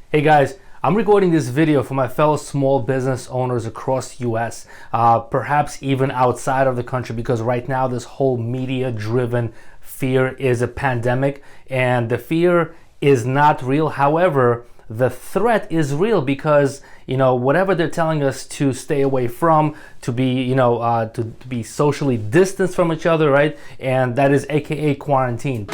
Hey guys, I'm recording this video for my fellow small business owners across the US, perhaps even outside of the country, because right now this whole media-driven fear is a pandemic and the fear is not real. However, the threat is real because, whatever they're telling us to stay away from, to be, to be socially distanced from each other, right? And that is AKA quarantine.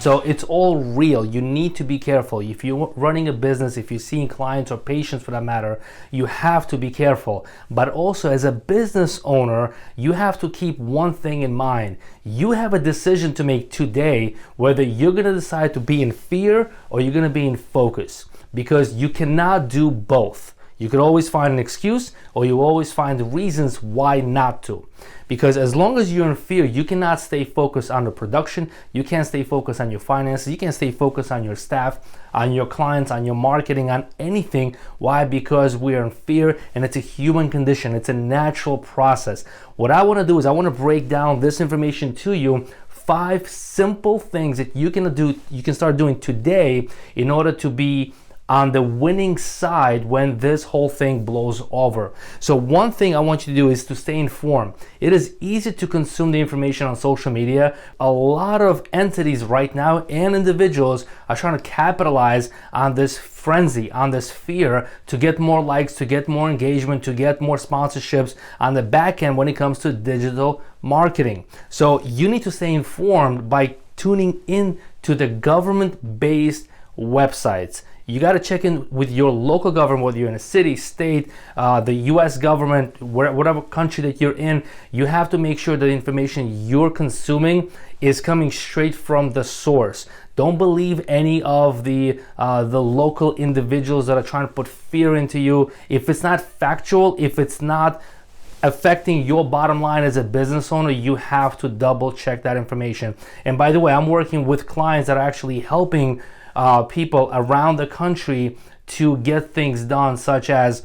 So it's all real. You need to be careful. If you're running a business, if you're seeing clients or patients for that matter, you have to be careful. But also as a business owner, you have to keep one thing in mind. You have a decision to make today whether you're going to decide to be in fear or you're going to be in focus, because you cannot do both. You could always find an excuse or you always find reasons why not to. Because as long as you're in fear, you cannot stay focused on the production, you can't stay focused on your finances, you can't stay focused on your staff, on your clients, on your marketing, on anything. Why? Because we're in fear and it's a human condition, it's a natural process. What I want to do is I want to break down this information to you. 5 simple things that you can start doing today in order to be on the winning side when this whole thing blows over. So one thing I want you to do is to stay informed. It is easy to consume the information on social media. A lot of entities right now and individuals are trying to capitalize on this frenzy, on this fear, to get more likes, to get more engagement, to get more sponsorships on the back end when it comes to digital marketing. So you need to stay informed by tuning in to the government-based websites. You got to check in with your local government, whether you're in a city, state, the US government, whatever country that you're in. You have to make sure that the information you're consuming is coming straight from the source. Don't believe any of the local individuals that are trying to put fear into you. If it's not factual, if it's not affecting your bottom line as a business owner, you have to double check that information. And by the way, I'm working with clients that are actually helping people around the country to get things done, such as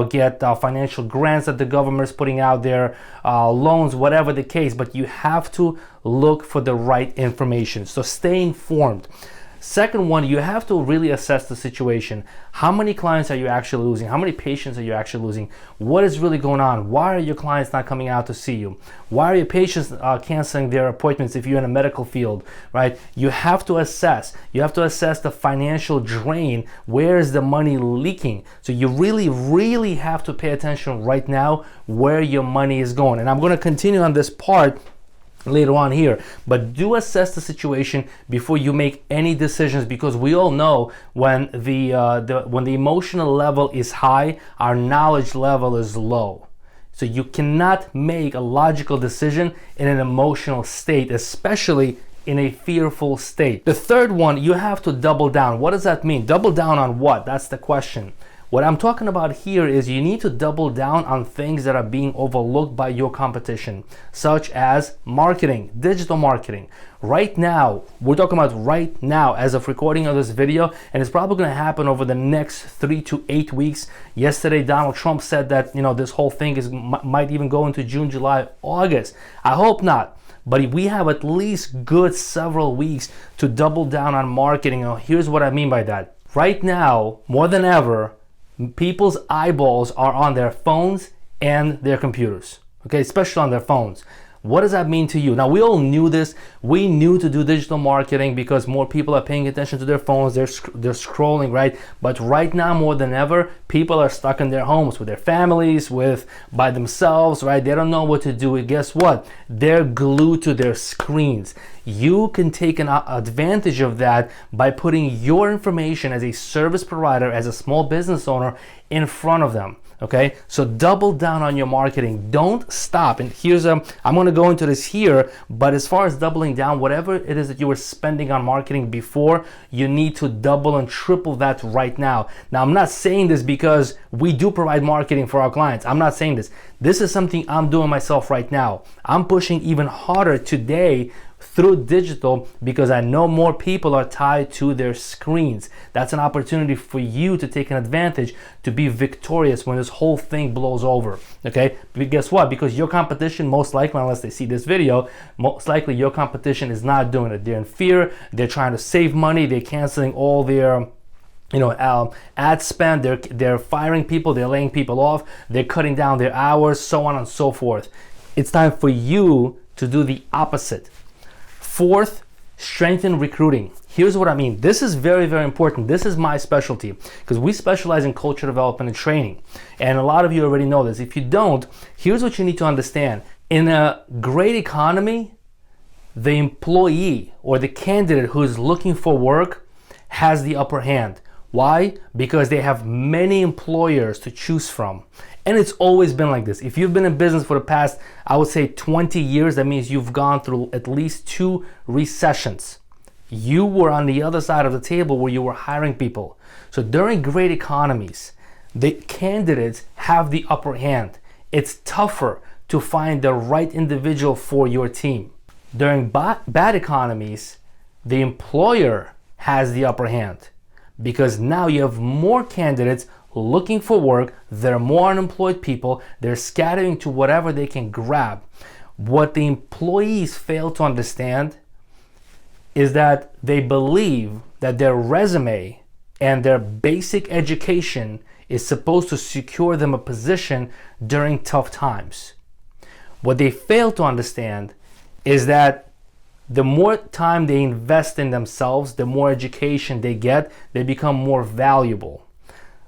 get financial grants that the government is putting out there, loans, whatever the case. But you have to look for the right information. So stay informed. Second one, you have to really assess the situation. How many clients are you actually losing? How many patients are you actually losing? What is really going on? Why are your clients not coming out to see you? Why are your patients canceling their appointments if you're in a medical field, right? You have to assess. You have to assess the financial drain. Where is the money leaking? So you really, really have to pay attention right now where your money is going. And I'm going to continue on this part later on here, but do assess the situation before you make any decisions, because we all know when the emotional level is high, our knowledge level is low. So you cannot make a logical decision in an emotional state, especially in a fearful state. The third one, you have to double down. What does that mean? Double down on what? That's the question. What I'm talking about here is you need to double down on things that are being overlooked by your competition, such as marketing, digital marketing. Right now, we're talking about right now as of recording of this video, and it's probably going to happen over the next 3 to 8 weeks. Yesterday, Donald Trump said that this whole thing might even go into June, July, August. I hope not. But we have at least good several weeks to double down on marketing. Now, here's what I mean by that. Right now, more than ever, people's eyeballs are on their phones and their computers, okay, especially on their phones. What does that mean to you? Now, we all knew this. We knew to do digital marketing because more people are paying attention to their phones. They're scrolling, right? But right now, more than ever, people are stuck in their homes with their families, by themselves, right? They don't know what to do. And guess what? They're glued to their screens. You can take an advantage of that by putting your information as a service provider, as a small business owner, in front of them. Okay, so double down on your marketing. Don't stop. And here's I'm going to go into this here, but as far as doubling down, whatever it is that you were spending on marketing before, you need to double and triple that right now. Now, I'm not saying this because we do provide marketing for our clients. I'm not saying this. This is something I'm doing myself right now. I'm pushing even harder today through digital, because I know more people are tied to their screens. That's an opportunity for you to take an advantage to be victorious when this whole thing blows over, okay? But guess what? Because your competition, most likely, unless they see this video, most likely your competition is not doing it. They're in fear, they're trying to save money, they're canceling all their ad spend, they're firing people, they're laying people off, they're cutting down their hours, so on and so forth. It's time for you to do the opposite. Fourth, strengthen recruiting. Here's what I mean. This is very, very important. This is my specialty because we specialize in culture development and training. And a lot of you already know this. If you don't, here's what you need to understand. In a great economy, the employee or the candidate who is looking for work has the upper hand. Why? Because they have many employers to choose from. And it's always been like this. If you've been in business for the past, I would say 20 years, that means you've gone through at least 2 recessions. You were on the other side of the table where you were hiring people. So during great economies, the candidates have the upper hand. It's tougher to find the right individual for your team. During bad economies, the employer has the upper hand because now you have more candidates looking for work. There are more unemployed people. They're scattering to whatever they can grab. What the employees fail to understand is that they believe that their resume and their basic education is supposed to secure them a position during tough times. What they fail to understand is that the more time they invest in themselves, the more education they get, they become more valuable.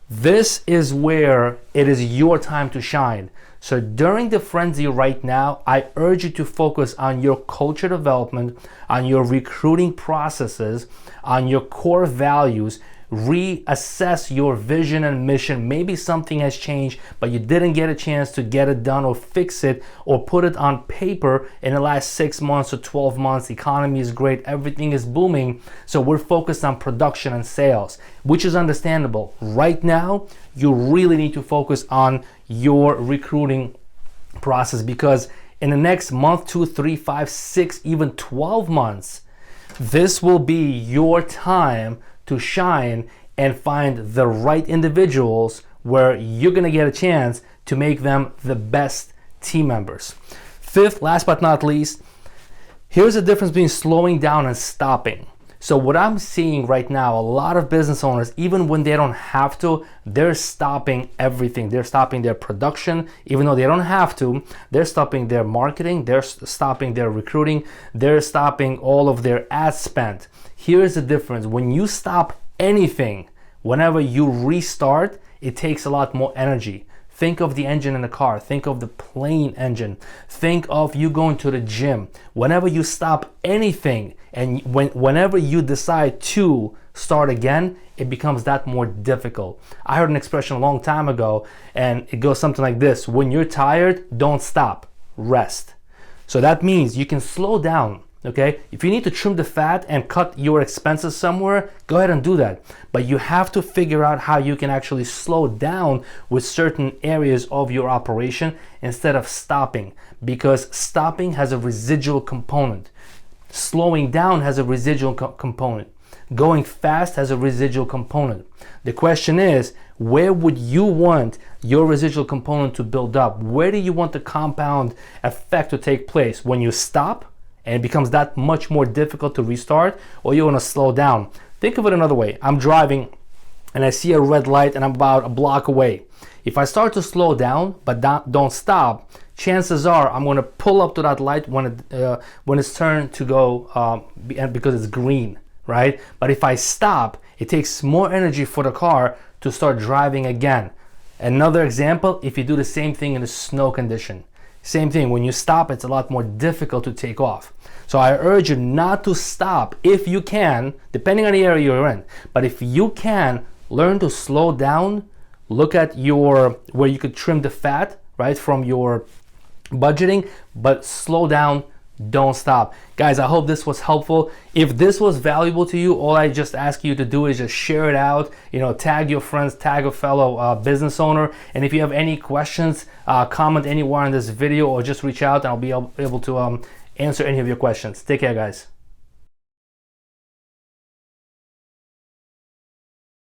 This is where it is your time to shine. So during the frenzy right now, I urge you to focus on your culture development, on your recruiting processes, on your core values. Reassess your vision and mission. Maybe something has changed, but you didn't get a chance to get it done or fix it or put it on paper in the last 6 months or 12 months. The economy is great, everything is booming, so we're focused on production and sales, which is understandable. Right now, you really need to focus on your recruiting process because in the next month, 2, 3, 5, 6, even 12 months, this will be your time to shine and find the right individuals where you're gonna get a chance to make them the best team members. Fifth, last but not least, here's the difference between slowing down and stopping. So what I'm seeing right now, a lot of business owners, even when they don't have to, they're stopping everything. They're stopping their production, even though they don't have to. They're stopping their marketing, they're stopping their recruiting, they're stopping all of their ad spend. Here's the difference. When you stop anything, whenever you restart, it takes a lot more energy. Think of the engine in the car. Think of the plane engine. Think of you going to the gym. Whenever you stop anything and whenever you decide to start again, it becomes that more difficult. I heard an expression a long time ago and it goes something like this. When you're tired, don't stop, rest. So that means you can slow down. Okay, if you need to trim the fat and cut your expenses somewhere, go ahead and do that. But you have to figure out how you can actually slow down with certain areas of your operation instead of stopping, because stopping has a residual component. Slowing down has a residual component. Going fast has a residual component. The question is, where would you want your residual component to build up? Where do you want the compound effect to take place? When you stop, and it becomes that much more difficult to restart, or you want to slow down. Think of it another way. I'm driving and I see a red light and I'm about a block away. If I start to slow down but don't stop, chances are I'm going to pull up to that light when it's turned to go because it's green, right? But if I stop, it takes more energy for the car to start driving again. Another example, if you do the same thing in a snow condition. Same thing, when you stop, it's a lot more difficult to take off. So I urge you not to stop if you can, depending on the area you're in. But if you can, learn to slow down, look at where you could trim the fat, right, from your budgeting, but slow down, don't stop. Guys, I hope this was helpful. If this was valuable to you, all I just ask you to do is just share it out, tag your friends, tag a fellow business owner. And if you have any questions, comment anywhere in this video or just reach out and I'll be able to answer any of your questions. Take care, guys.